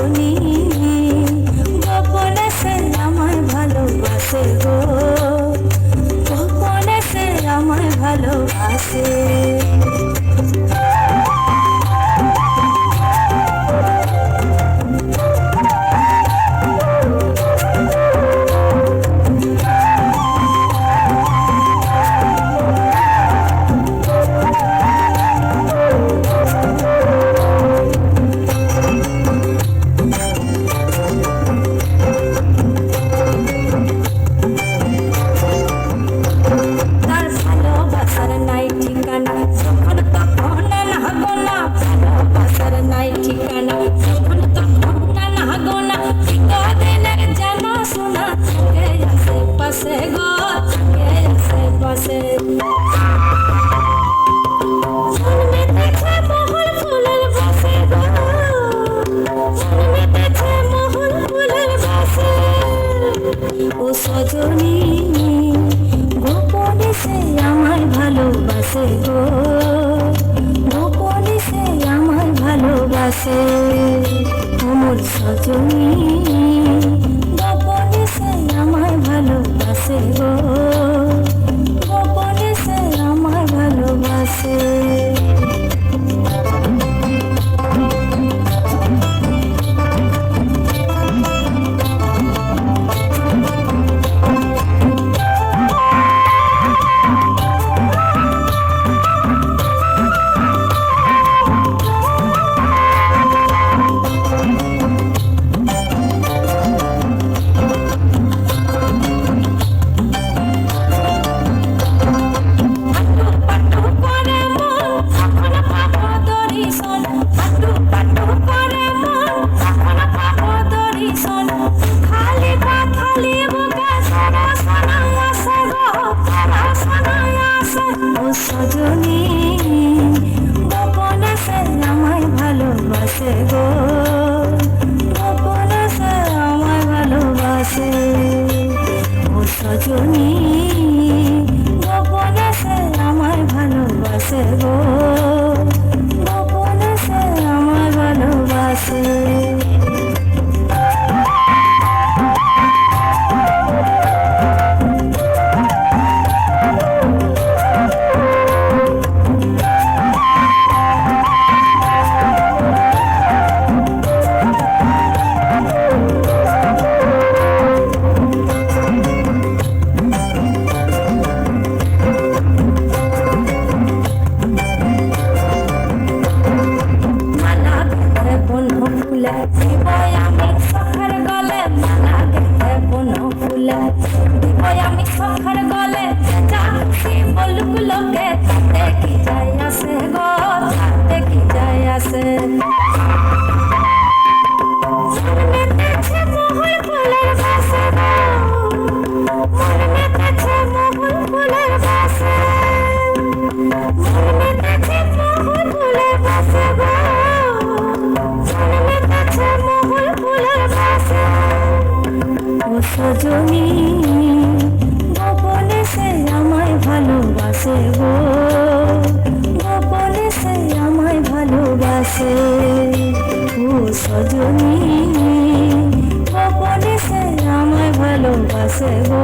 সজনী গোপনে সে আমায় ভালোবাসে গো, গোপনে সে আমায় ভালোবাসে। ও সজনী গোপনে সে আমায় ভালোবাসে গো, গোপনে সে আমায় ভালোবাসে। আমার সজনী গোপনে সে আমায় ভালোবাসে গো, গোপনে সে আমায় ভালোবাসে। সজনী গোপনে সে আমায় ভালোবাসে গো, গোপনে সে আমায় ভালোবাসে। ও সজনী গোপনে সে আমায় ভালোবাসে গো, গোপনে সে আমায় ভালোবাসে। দিবই আমি সখার গলে মালা গেঁথে কোনো ফুলে, দিবই আমি সখার গলে যাচ্ছি বলুক লোকে, দেখি যাই আসে গো, দেখি যাই আসে। মেতেছে মহুল ফুলের বাসে গো, মন মেতেছে মহুল ফুলের বাসে, মন মেতেছে মহুল ফুলের বাসে গো, ও সজনী গোপনে সে আমায় ভালোবাসে গো, গোপনে সে আমায় ভালোবাসে। ও সজনী গোপনে সে আমায় ভালোবাসে গো।